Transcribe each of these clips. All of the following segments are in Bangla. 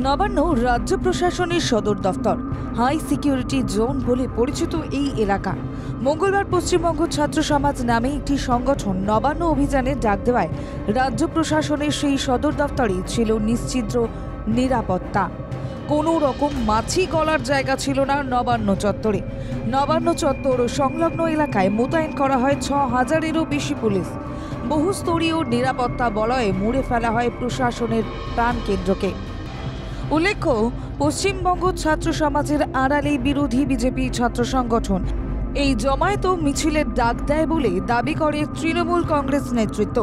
নবান্ন রাজ্য প্রশাসনের সদর দফতর হাই সিকিউরিটি জোন বলে পরিচিত এই এলাকা। মঙ্গলবার পশ্চিমবঙ্গ ছাত্র সমাজ নামে একটি সংগঠন নবান্ন অভিযানের ডাক দেওয়ায় রাজ্য প্রশাসনের সেই সদর দফতরে ছিল নিশ্চিদ্র নিরাপত্তা। কোনো রকম মাছি গলার জায়গা ছিল না নবান্ন চত্বরে। নবান্ন চত্বর ও সংলগ্ন এলাকায় মোতায়েন করা হয় ৬,০০০-এরও বেশি পুলিশ। বহুস্তরীয় নিরাপত্তা বলয়ে মুড়ে ফেলা হয় প্রশাসনের প্রাণকেন্দ্রকে। উল্লেখ্য, পশ্চিমবঙ্গ ছাত্র সমাজের আড়ালে বিরোধী বিজেপি ছাত্র সংগঠন এই জমায়েত মিছিলের ডাক দেয় বলে দাবি করে তৃণমূল কংগ্রেস নেতৃত্ব।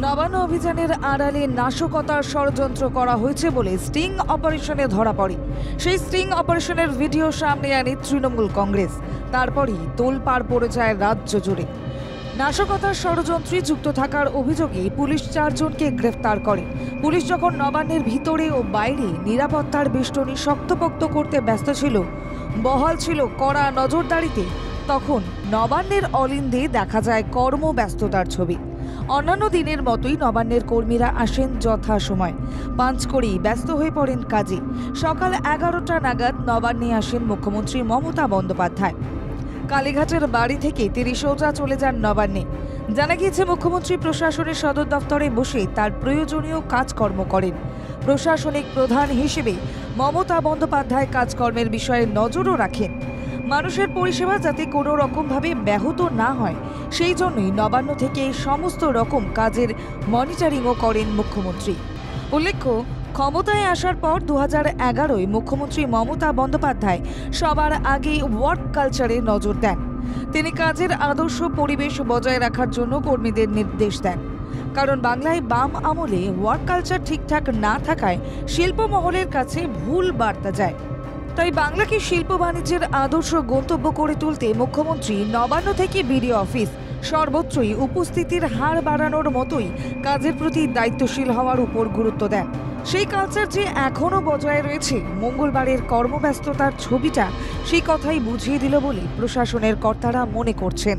নবান্ন অভিযানের আড়ালে নাশকতার ষড়যন্ত্র করা হয়েছে বলে স্টিং অপারেশনে ধরা পড়ে। সেই স্টিং অপারেশনের ভিডিও সামনে আনে তৃণমূল কংগ্রেস। তারপরই তোলপাড় পড়ে যায় রাজ্য জুড়ে। নাশকতার ষড়যন্ত্রে যুক্ত থাকার অভিযোগে পুলিশ ৪ জনকে গ্রেফতার করে। পুলিশ যখন নবান্নের ভিতরে ও বাইরে নিরাপত্তার বেষ্টনী শক্তপোক্ত করতে ব্যস্ত ছিল, বহাল ছিল কড়া নজরদারিতে, তখন নবান্নের অলিন্দে দেখা যায় কর্মব্যস্ততার ছবি। অন্যান্য দিনের মতোই নবান্নের কর্মীরা আসেন যথাসময়, পাঞ্চ করেই ব্যস্ত হয়ে পড়েন কাজে। সকাল ১১টা নাগাদ নবান্নে আসেন মুখ্যমন্ত্রী মমতা বন্দ্যোপাধ্যায়। কালীঘাটের বাড়ি থেকে তিনি সোজা চলে যান নবান্নে। জানা গিয়েছে, মুখ্যমন্ত্রী প্রশাসনের সদর দফতরে বসে তার প্রয়োজনীয় কাজকর্ম করেন। প্রশাসনিক প্রধান হিসেবে মমতা বন্দ্যোপাধ্যায় কাজকর্মের বিষয়ে নজরও রাখেন। মানুষের পরিষেবা যাতে কোনো রকমভাবে ব্যাহত না হয়, সেই জন্যই নবান্ন থেকে সমস্ত রকম কাজের মনিটরিংও করেন মুখ্যমন্ত্রী। উল্লেখ্য, ক্ষমতায় আসার পর ২০১১-য় মুখ্যমন্ত্রী মমতা বন্দ্যোপাধ্যায় সবার আগে ওয়ার্ক কালচারে নজর দেন। তিনি কাজের আদর্শ পরিবেশ বজায় রাখার জন্য কর্মীদের নির্দেশ দেন। কারণ বাংলায় বাম আমলে ওয়ার্ক কালচার ঠিকঠাক না থাকায় শিল্প মহলের কাছে ভুল বার্তা যায়। তাই বাংলাকে শিল্প বাণিজ্যের আদর্শ গন্তব্য করে তুলতে মুখ্যমন্ত্রী নবান্ন থেকে বিডিও অফিস সর্বত্রই উপস্থিতির হার বাড়ানোর মতোই কাজের প্রতি দায়িত্বশীল হওয়ার উপর গুরুত্ব দেন। সেই কালচার যে এখনও বজায় রয়েছে, মঙ্গলবারের কর্মব্যস্ততার ছবিটা সেই কথাই বুঝিয়ে দিল বলে প্রশাসনের কর্তারা মনে করছেন।